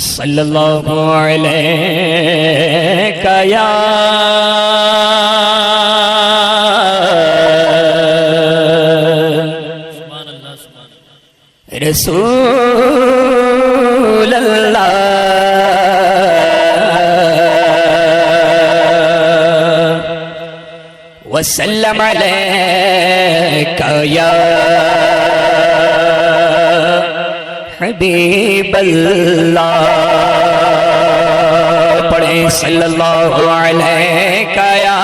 صلی اللہ علیہ یا رسول اللہ وسلم علیک یا حبیب اللہ پڑھیں صلی اللہ علیہ یا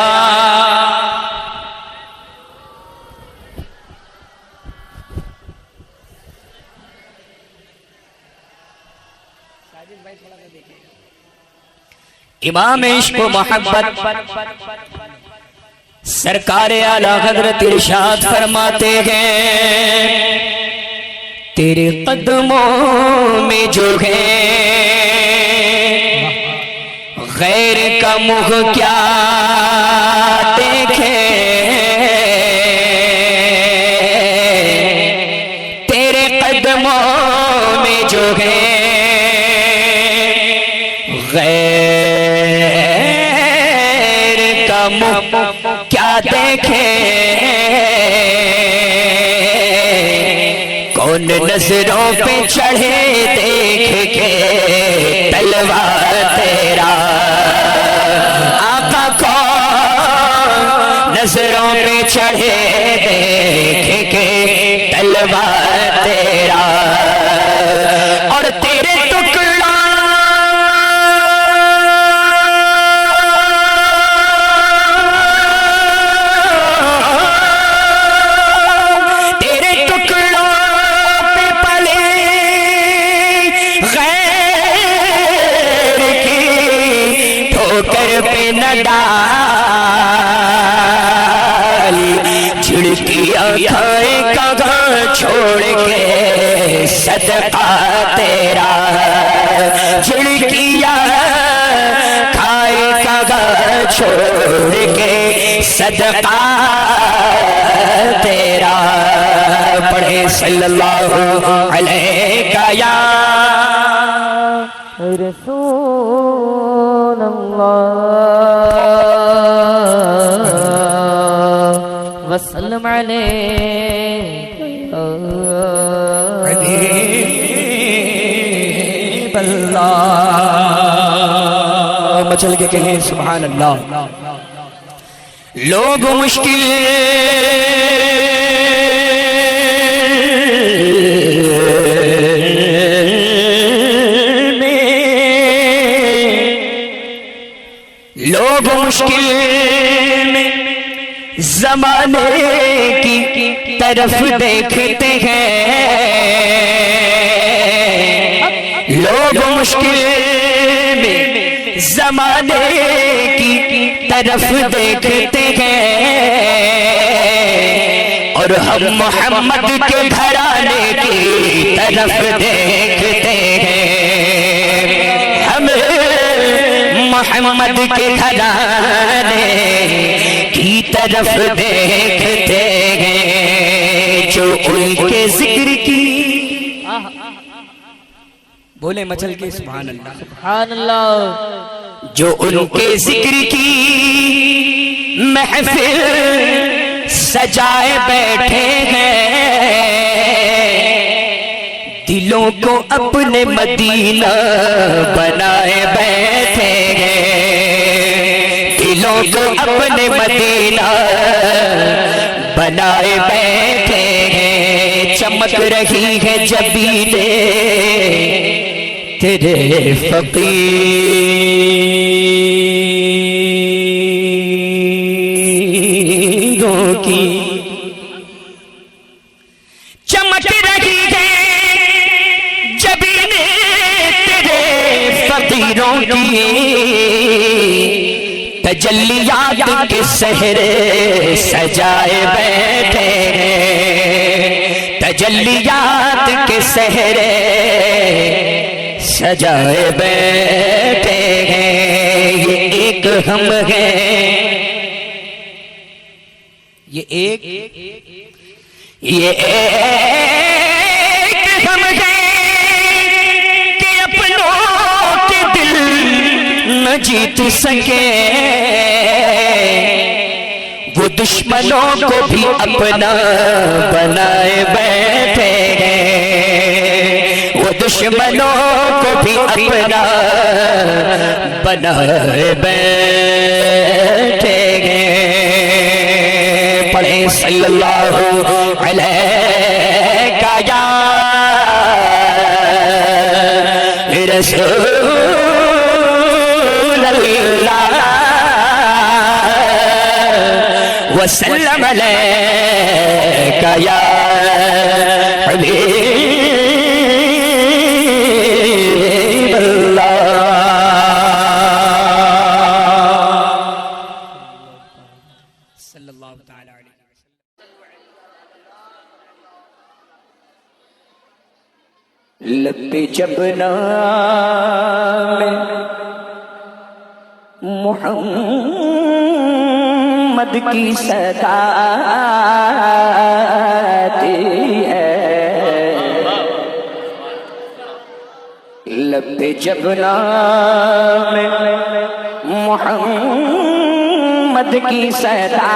امام عشق و محبت سرکار اعلیٰ حضرت ارشاد فرماتے ہیں تیرے قدموں میں جو ہے غیر کا منہ کیا دیکھے تیرے قدموں میں جو ہے غیر کا منہ کیا دیکھے کون نظروں پہ چڑھے دیکھ کے تلوار تیرا آقا کون نظروں پہ چڑھے دیکھ کے تلوار تیرا اور تیرے ٹکڑا جھڑکیاں کھائے کگا چھوڑ کے صدقہ تیرا جھڑکیاں کھائے کگا چھوڑ کے صدقہ تیرا پڑھے صلی اللہ علیہ یا رسول اللہ وسلم علیہ حبیب اللہ مچل کے کہیں سبحان اللہ لوگ مشکل لوگ مشکل میں زمانے کی طرف دیکھتے ہیں لوگ مشکل میں زمانے کی طرف دیکھتے ہیں اور ہم محمد کے گھرانے کی طرف دیکھتے ہیں ہم محمد کے گھرانے کی طرف دیکھتے ہیں جو ان کے ذکر کی بولے مچل کے سبحان اللہ سبحان اللہ جو ان کے ذکر کی محفل سجائے بیٹھے ہیں دلوں کو اپنے مدینہ بنائے بیٹھے ہیں دلوں کو اپنے مدینہ بنائے بیٹھے ہیں چمک رہی ہے جبینیں تیرے فقیروں کی چمک رہی ہے جبینیں تیرے فقیروں کی تجلیات کے سہرے سجائے بیٹھے ہیں تجلیات کے سہرے سجائے بیٹھے ہیں یہ ایک ہم ہیں یہ ایک ہم ہیں کہ اپنوں نہ جیت سکے وہ دشمنوں کو بھی اپنا بنائے بیٹھے ہیں، وہ دشمنوں کو بھی اپنا بنائے بیٹھے ہیں۔ پڑھیں صلی اللہ علیہ یا رسول اللہ وسلم علیک یا حبیب اللہ۔ صلی اللہ تعالی علیہ وسلم۔ لب جب نام محمد کی صدا آتی ہے، لب جب نام محمد کی صدا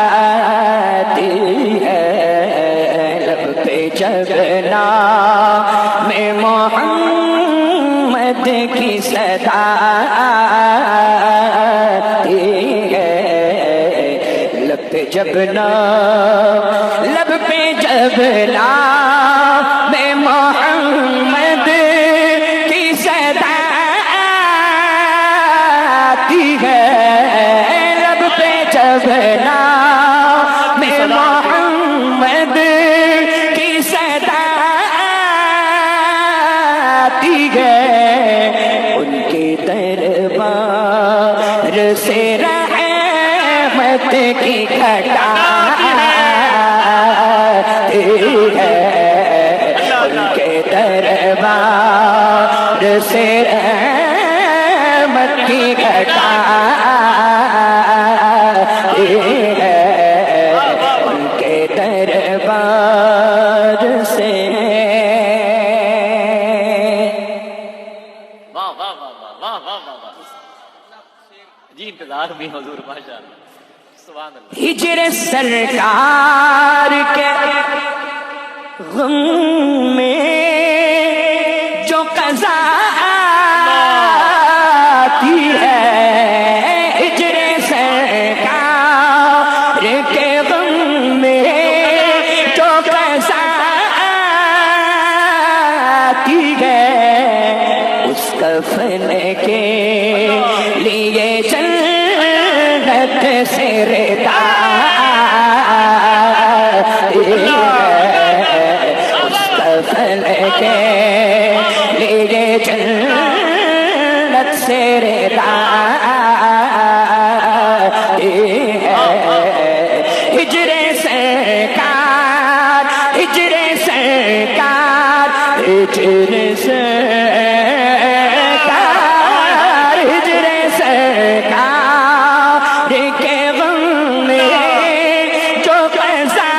آتی ہے، لب پہ جب نام محمد کی صدا آتی ہے، لب پہ جب نام، لب پہ جب نام محمد کی صدا آتی ہے، لب پہ جب نام محمد کی صدا آتی ہے، ان کے دربار سے رحمت کی گھٹا آتی ہے، ان کے دربار سے رحمت کی گھٹا آتی ہے، ان کے دربار سے۔ جی انتظار بھی حضور ماشاءاللہ سبحان اللہ۔ ہجر سرکار کے غم میں جو قضا آتی ہے، ہجر سرکار کے غم میں جو قضا آتی ہے، اس کفن کے لیے جنت سے ردا آتی ہے، اس کفن کے لیے جنت سے ردا آتی ہے، ہجر سرکار، ہجر سرکار، ہجر سرکار، ہجر سرکار کے غم میں جو قضا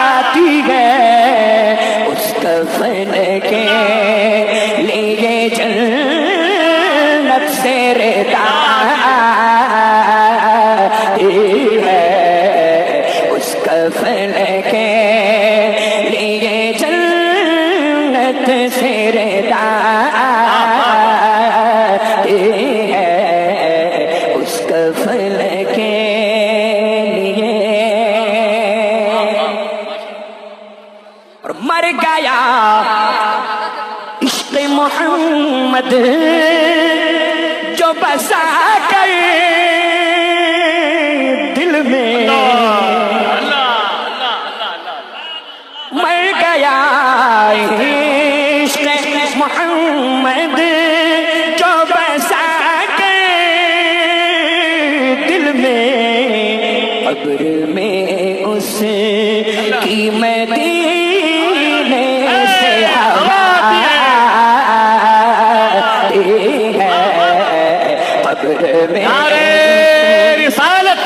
آتی ہے، اس کفن کے لیے جنت سے ردا آتی ہے، اس کفن کے لیے جنت سے ردا آتی ہے، اس کفن کے لیے۔ اور مر گیا عشق محمد جو بسا کر دل میں، مر گیا عشق محمد جو بسا کر دل میں، قبر میں اس کی مدینے سے ہوا آتی ہے، قبر میں نعرہ رسالت،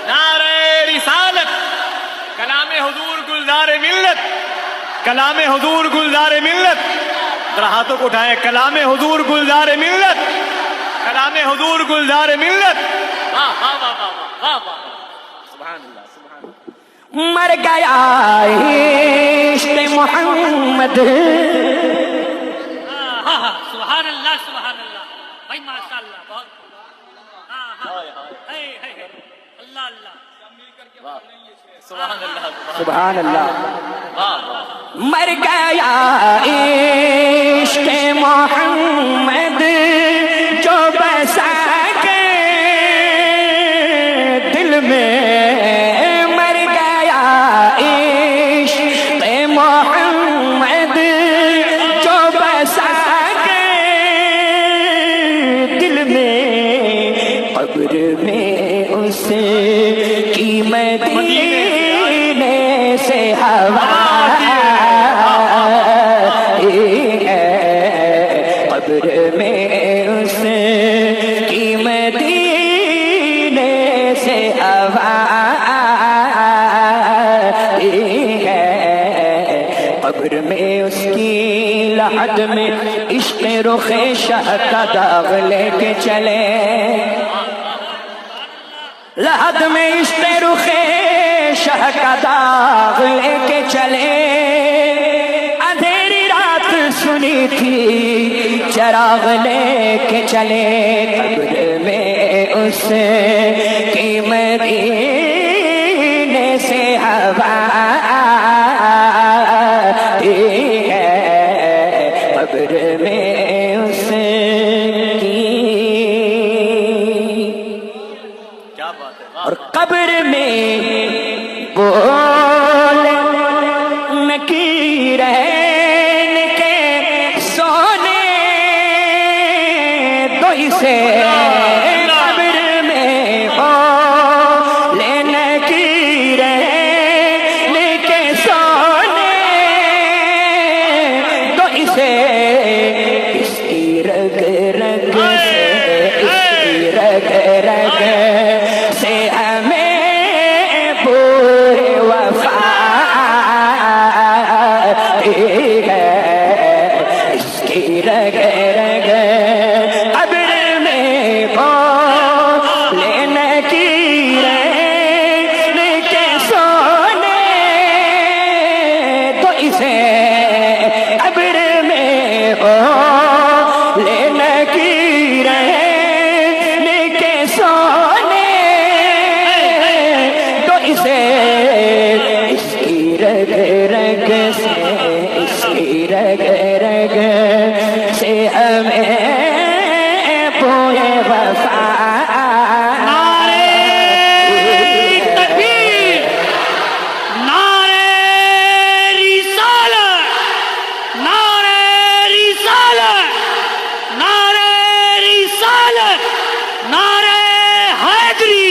نعرہ رسالت، کلام حضور گلزار ملت، کلام حضور گلزار ملت، ذرا ہاتھوں کو اٹھائیں. کلام حضور گلزار ملت, کلام حضور گلزار ملت. واہ واہ واہ واہ واہ واہ, سبحان اللہ سبحان اللہ. مر گیا عشق محمد. سبحان اللہ سبحان اللہ بھائی ماشاء اللہ بہت. اللہ اللہ سبحان اللہ سبحان اللہ. واہ واہ. مر گیا عشق محمد جو بسا کے دل میں. مر گیا عشق محمد جو بسا کے دل میں. قبر میں اس کی مدینے سے ہوا قبر میں اس کی مدینے سے ہوا قبر میں اس کی لحد میں عشق رخ شاہ کا داغ لے کے چلے. لحد میں عشق رخ شاہ کا داغ لے کے چلے. اندھیری رات سنی تھی چراغ لے کے چلے. قبر میں اس کی مدینے سے ہوا قبر میں اس کی. کیا بات ہے. اور قبر میں بول نکیرین کے سونے دو اسے. قبر میں بول نکیرین کے سونے دو اسے. اس کی رگ رگ سے اس کی رگ رگ سے ہمیں پورے وفا ہے. اس کی رگ رگ قبر میں بولے نکیرین کے سونے تو اسے. قبر میں بولے نکیرین کے سونے تو اسے. اس کی رگ رگ سے اس کی رگ رگ سے ہمیں پورے وفا. نعرے تکبیر, نعرے رسالت, نعرے رسالت, نعرے رسالت, نعرے حیدری,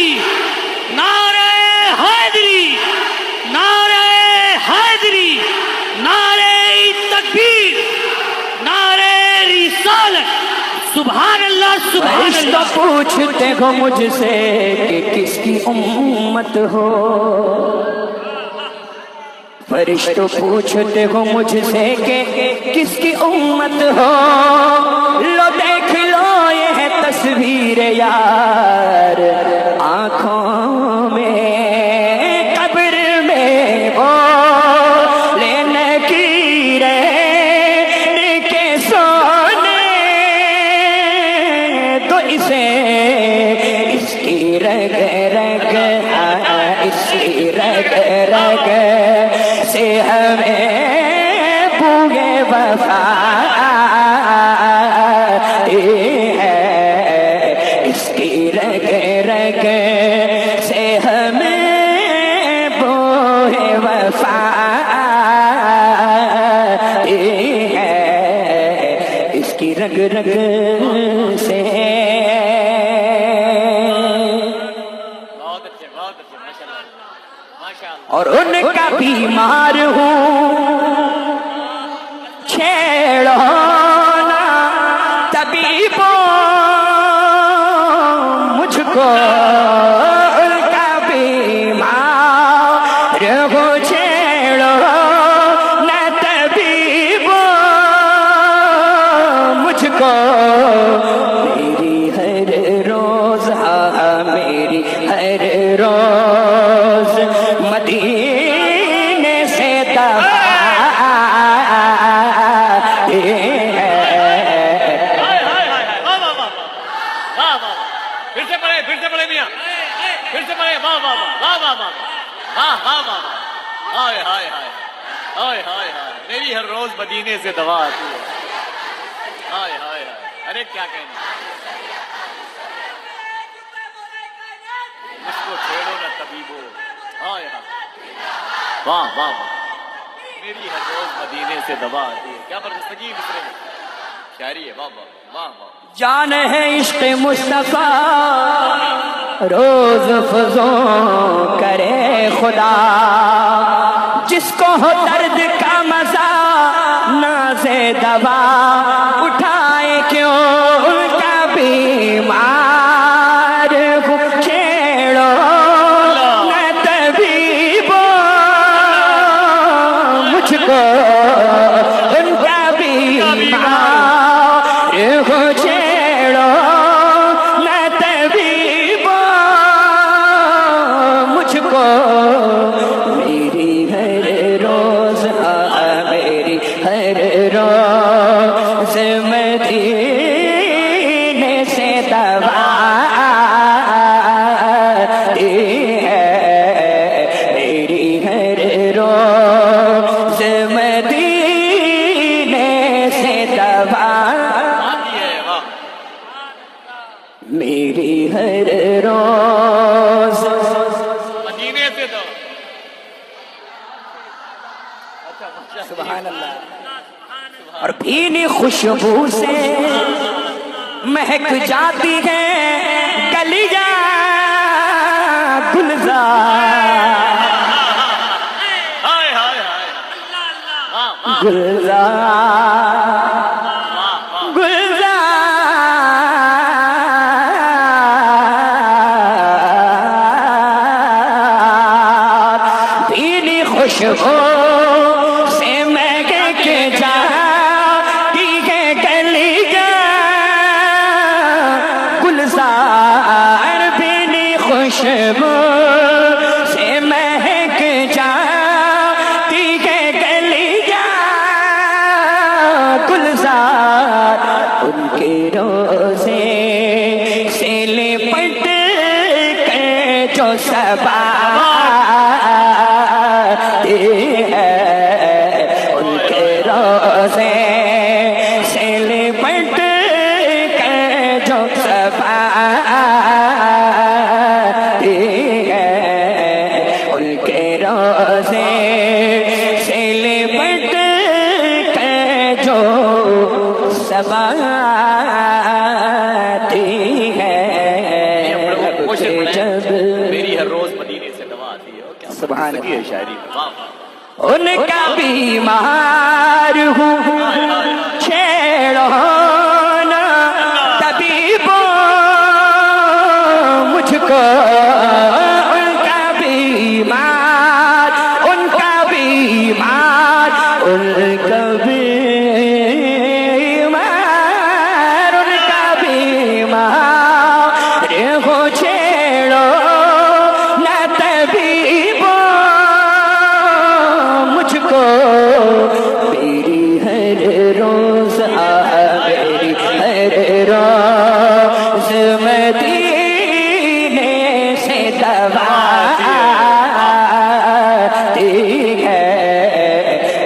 نعرے حیدری, نعرے حیدری, نعرے تکبیر, نعرے رسالت. سبحان اللہ سبحان فرشتہ اللہ. پوچھتے ہو مجھ سے کہ کس کی امت ہو. فرشتہ پوچھتے ہو مجھ سے کہ کس کی امت ہو. لو دیکھ لو یہ ہے تصویر یار آنکھوں میں. قبر میں بولے نکیرین کے سونے تو اسے. اس کی رگ رگ اس کی رگ رگ سے ہمیں بوئے وفا ہے. اس کی رگ رگ سے ہمیں بوئے وفا ہے. اس کی رگ رگ سے. بہت اچھے بہت اچھے. ماشاء اللہ ماشاء اللہ. اور ان کا بیمار ہوں چھیڑو نا طبیبوں مجھ کو. ان کا بیمار ہوں چھیڑو نا طبیبوں واہ واہ واہ واہ واہ ہائے ہائے ہائے ہائے ہائے ہائے میری ہر روز مدینے سے دوا آتی ہے ہائے ہائے ہائے ارے کیا کہنا اس کو چھیڑو نہ طبیبو ہائے ہائے واہ واہ واہ میری ہر روز مدینے سے دوا آتی ہے کیا برجستگی مصرے میں شاعری ہے واہ واہ واہ واہ جان ہے عشق مصطفیٰ روز فضوں کرے خدا جس کو ہو درد کا مزہ ناز دوا اٹھائے کیوں ان کا بیمار ہو چھیڑو نہ طبیبو مجھ کو ان کا بیمار ہو چھیڑو نہ طبیبو مجھ کو میری ہر روز میری ہر روز مدینے سے دوا آتی ہے میری ہر روز مدینے سے دوا آتی ہے واہ میری ہر روز مدینے سے دوا سبحان اللہ اور بھینی خوشبو سے مہک جاتی ہے کلیاں گلزار ہائے ہائے ہائے واہ واہ گلزار گلزار بھینی خوشبو سے مہک جاتی ہے کلیاں گلزار بھینی خوشبو سے مہک جاتی ہے کلیاں گلزار ان کے روزے سے لپٹ کے جو صبا ہے ان کے روزے سے لپٹ کے جو صبا ہے ان کے روزے سے لپٹ کے جو صبا ہے جب میری ہر روز مدینے سے دوا آتی ہے اور کیا سبحان برجستگی ہے شاعری میں واہ واہ ان کا بیمار ہوں چھیڑو نا طبیبو مجھ کو ان کا بیمار ان کا بیمار ان کا بیمار ان کا بیمار ہو چھیڑو نہ طبیبو مجھ کو میری ہر روز میری ہر روز مدینے سے دوا آتی ہے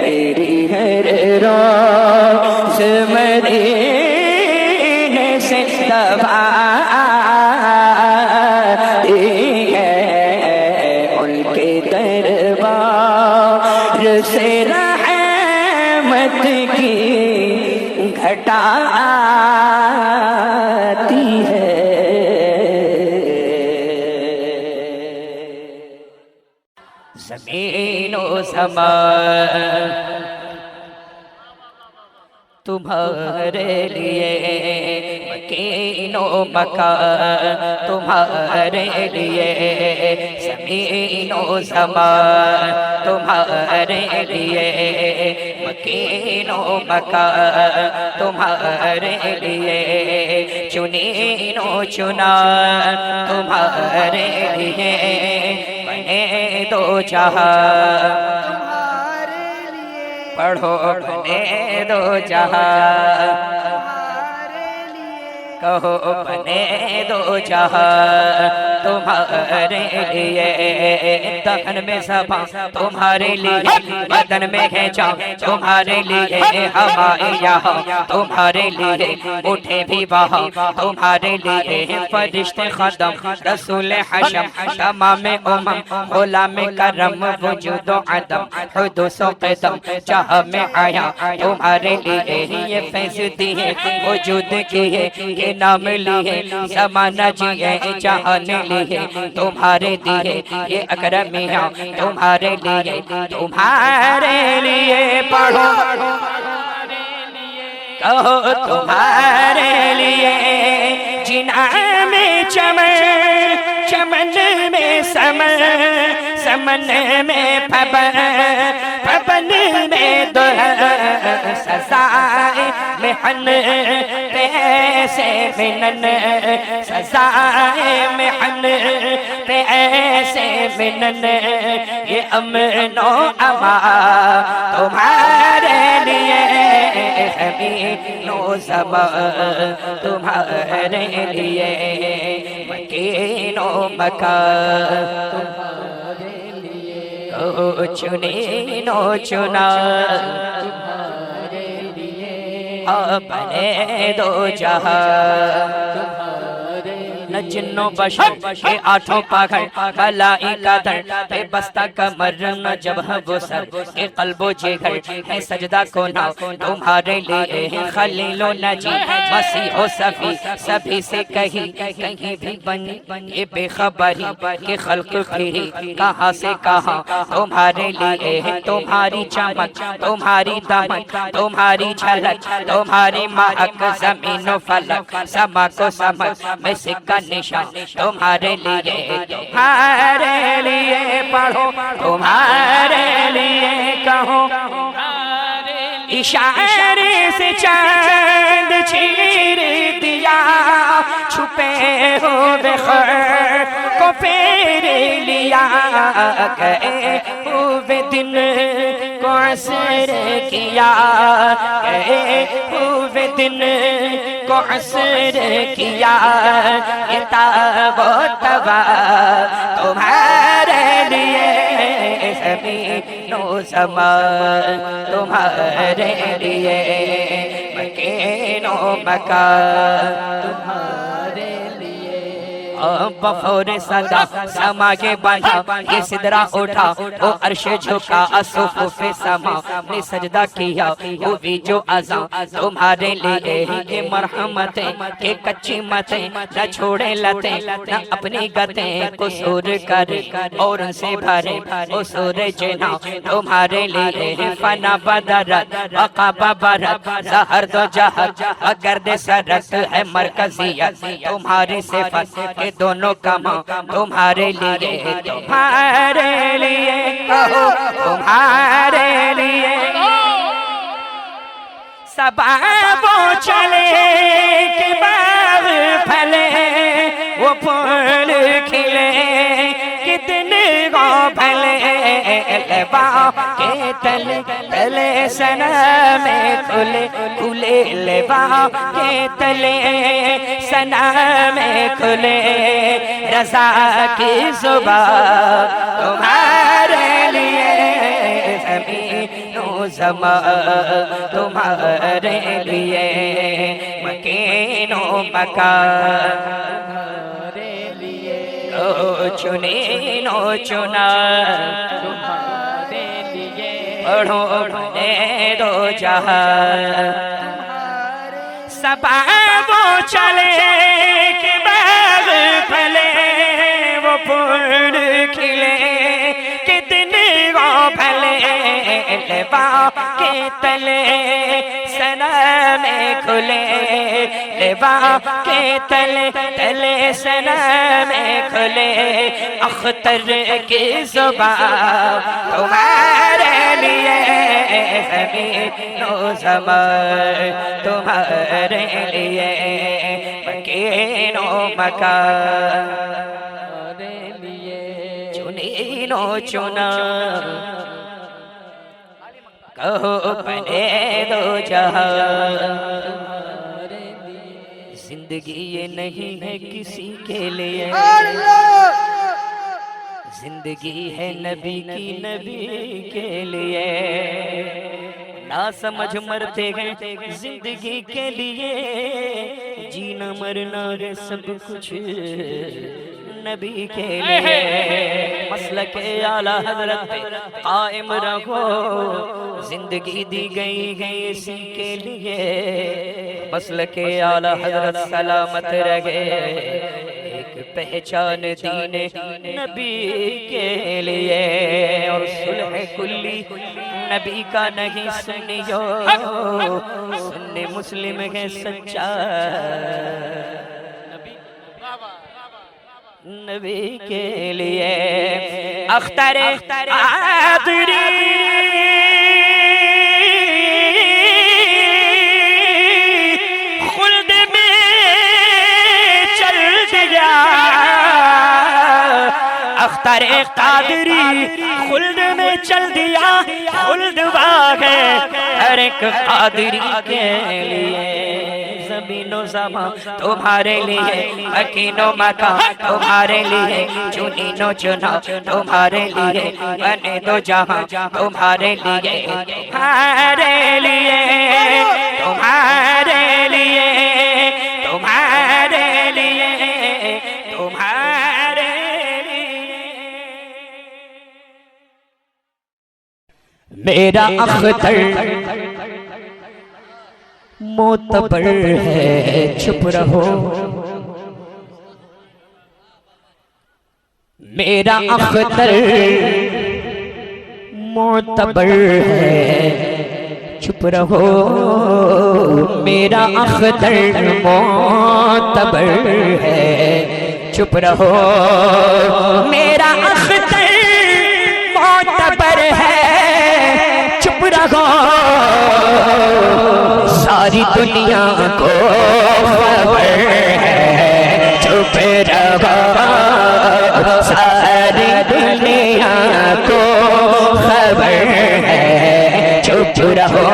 میری ہر روز مدینے سے دوا آتی ہے ان کے دربار سے رحمت کی گھٹا آتی ہے زمین و زمان تمہارے لیے مکین و مکان تمہارے لیے زمین و زمان تمہارے لیے مکین و مکان تمہارے لیے چنین و چنا تمہارے لیے بنے دو جہاں پڑھو بنے دو جہاں کہو بنے دو جہاں تمہارے لیے، دہن میں زباں تمہارے لیے، بدن میں ہے جان تمہارے لیے، ہوائیں یہاں تمہارے لیے، اٹھے بھی وہاں تمہارے لیے، فرشتے خدم رسول حشم تمام امم غلام کرم وجود و عدم حدوث و قدم جہاں میں آیا تمہارے لیے، یہ فیض دیے وجود کیے کہ نام لیے، زمانہ جیے جہان لیے تمہارے دیے، یہ اکرمیاں تمہارے لیے، تمہارے لیے پڑھو کہو تمہارے لیے، جناح میں چمن، چمن میں سمن، سمن میں پھبن، پھبن میں دلہن، سزائے محن پیسے منن، سزائے محن پیسے منن، یہ امن و امان تمہارے لیے، زمین و زمان تمہارے لیے، مکین و مکان تمہارے لیے، چنین و چنا تمہارے لیے، بنے دو جہاں نہ جن و بشر کے آٹھوں پاگھر، بلائی کا در بے بستہ کمر نہ جبہ وہ سر کے قلب و جگر ہے سجدہ کو ناؤ تمہارے لیے، خلیل و نجی مسیح و صفی سبھی سے کہیں بھی بنی یہ بے خبری کہ خلق پھری کہاں سے کہاں تمہارے لیے، تمہاری چمک تمہاری دمک تمہاری جھلک تمہاری مہک، زمین و فلک سما کو سمجھ میں سکہ نشان تمہارے لیے، تمہارے لیے پڑھو تمہارے لیے کہو، اشارے سے چاند چیر دیا، چھپے ہوئے خیر کو پھیر لیا، گئے ہوئے دن کو عصر کیا، گئے ہوئے دن کو عصر کیا، یہ تاب و تبا تمہارے لیے، زمین و زمان تمہارے لیے، مکین و مکان تمہارے لیے، بفور صدا سما کے باندھا یہ صدرہ اٹھا، وہ عرش جھکا صفوف سما نے سجدہ کیا، ہوئی جو عزاں تمہارے لیے، یہ مرحمتیں کہ کچی متیں نہ چھوڑے لتیں، نہ اپنی گتیں قصور کر اور ان سے بھرے قصور جنا تمہارے لیے، فنا بدرت وقب برت زہر دو جہت وگرد سرت ہے مرکزیت تمہاری صفت کہ دونوں کماں تمہارے لیے، تمہارے لیے کہو تمہارے لیے، سبا وہ چلے کہ باغ پھلے وہ پھول کھلے کتنے گو پھلے، لبا کے تلے تلے سنا میں کھلے کھلے، لبا کے تلے سنا میں کھلے، رضا کی زبان تمہارے لیے، زمین و زمان تمہارے لیے، مکین و مکان تمہارے لیے، چنین و چنا تمہارے لیے، پڑھو بنے دو جہاں، سبا وہ چلے کہ باغ پھلے وہ پھول کھلے کتنے گو پھلے، لبا کے تلے سنا میں کھلے، لبا کے تلے تلے سنا میں کھلے، اختر کی زبان تمہارے لیے، زمین و زمان تمہارے لیے، مکین و مکان تمہارے لیے، چنین و چنا کہو بنے دو جہاں، زندگی یہ نہیں ہے کسی کے لیے، زندگی ہے نبی کی نبی کے لیے، نہ سمجھ مرتے ہیں زندگی کے لیے، جینا مرنا ہے سب کچھ نبی کے لیے، مسلک اعلیٰ حضرت قائم رہو، زندگی دی گئی ہے اسی کے لیے، مسلک اعلیٰ حضرت سلامت رہے، ایک پہچان دین نبی کے لیے، اور صلح کلی نبی کا نہیں سنیو، سنی مسلم ہے سچا نبی کے لیے، اختر قادری خلد میں چل دیا، اختر قادری خلد میں چل دیا، خلد باغ ہے ہر ایک قادری کے لیے، زمین و زمان تمہارے لیے، مکین و مکان تمہارے لیے، چنین و چنا تمہارے لیے، بنے دو جہاں تمہارے لیے، تمہارے لیے، تمہارے لیے، تمہارے لیے، تمہارے لیے، میرا اختر معتبر ہے چھپ رہو، میرا اختر معتبر ہے چھپ رہو، میرا اختر معتبر ہے چھپ رہو، میرا اختر معتبر ہے چھپ رہو، ساری دنیا کو خبر ہے چھپ رہو، ساری دنیا کو خبر ہے چھپ رہو،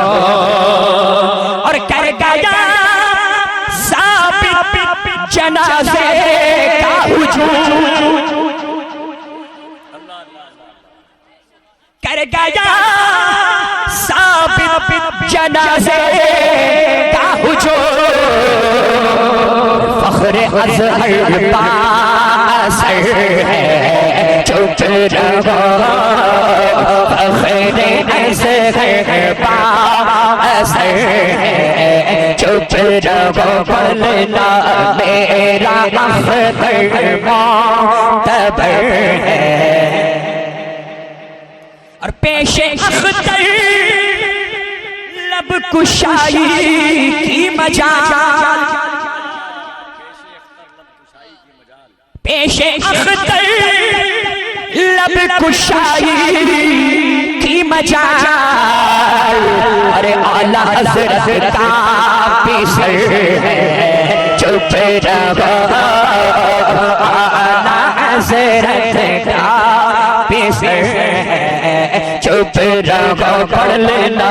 اور کر گیا ثابت جنازے کا ہجوم، کر گیا ثابت جنازے کا ہجوم، فخر ازہر پاسر ہے چھپ رہو، فخر ازہر پاسر ہے چھپ رہو، بولنا میرا اختر معتبر ہے، اور پیش اختر لب کشائی کی مجال، پیش اختر لب کشائی کی مجال، ارے اعلیٰ حضرت کا بھی سر ہے چھپ رہو، اعلیٰ حضرت کا بھی سر ہے چھپ رہو، پڑھ لینا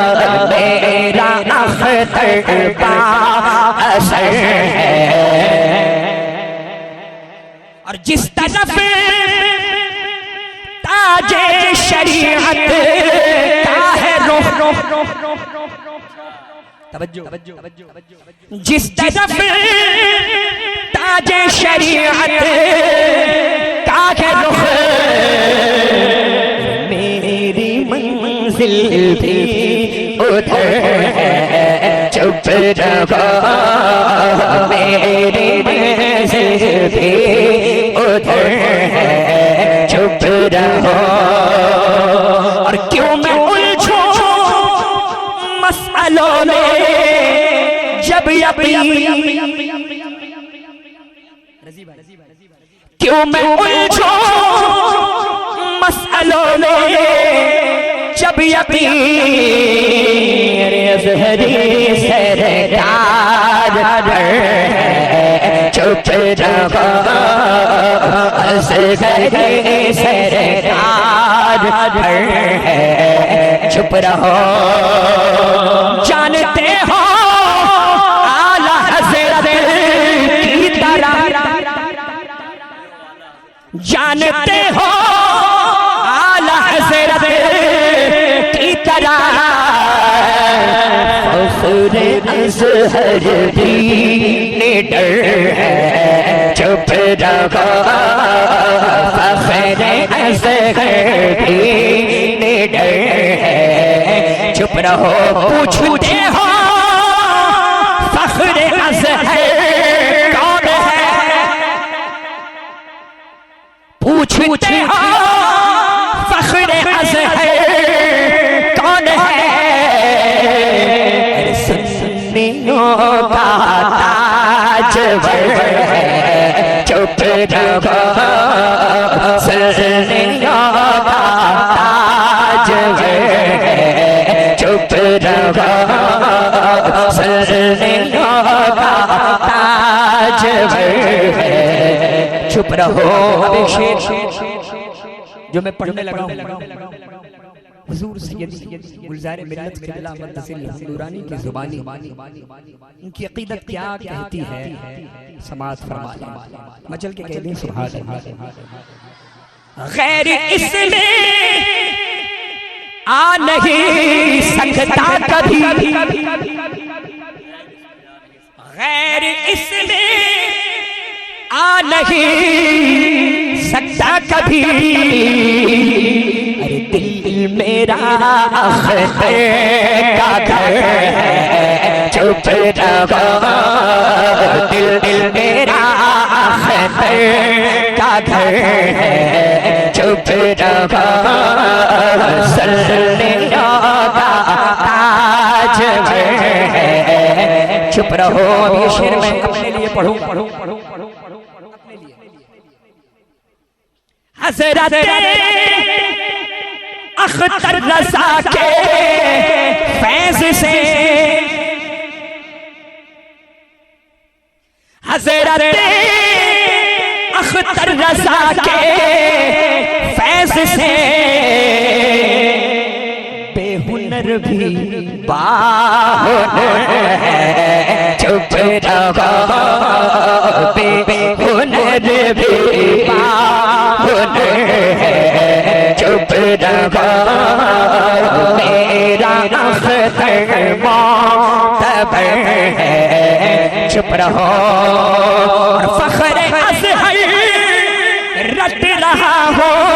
میرا اختر کا اثر ہے، اور جس طرف تاج شریعت کا ہے رخ، جس طرف تاج شریعت کا ہے رخ، میری منزل بھی ادھر ہے چھپ رہو، میری منزل بھی ادھر ہے چھپ رہو، اور کیوں میں الجھوں مسئلوں میں جب یقین، کیوں میں الجھوں مسئلوں میں جب یقین، ازہری سرکار ہے چھپ رہو، ازہری سرکار ہے چھپ رہو، جانتے ہو اعلیٰ حضرت جانتے ہو اعلیٰ حضرت کی طرح فخر ازہر بھی نڈر ہے چپ رہو فخر ازہر بھی نڈر ہے چپ رہو پوچھتے ہو فخر ازہر کون ہے پوچھتے ہو فخر ازہر کون ہے سنیوں کا تاجور ہے چپ رہو سنیوں کا تاجور ہے چپ رہو سنیوں کا تاجور ہے چپ رہو اب ایک شعر جو میں پڑھنے لگا ہوں حضور سیدی گلزار ملت قبلہ مدثر نورانی کی زبانی ان کی عقیدت کیا کہتی ہے سماعت فرما لیں مچل کے کہہ دیں سبحان اللہ غیر اس میں آ نہیں سکتا کبھی غیر اس میں آ نہیں سکتا کبھی ارے دل میرا اختر کا گھر ہے چپ رہو دل میرا اختر کا گھر ہے چپ رہو سنیوں کا تاجور ہے چپ رہو یہ شعر میں اپنے لیے پڑھوں حضرت اختر رضا کے فیض سے حضرت اختر رضا کے فیض سے بے ہنر بھی باہنر ہے چپ رہو بے ہنر بھی باہنر ہے چپ رہو میرا اختر معتبر ہے چپ رہو فخر ازہر رٹ رہا ہو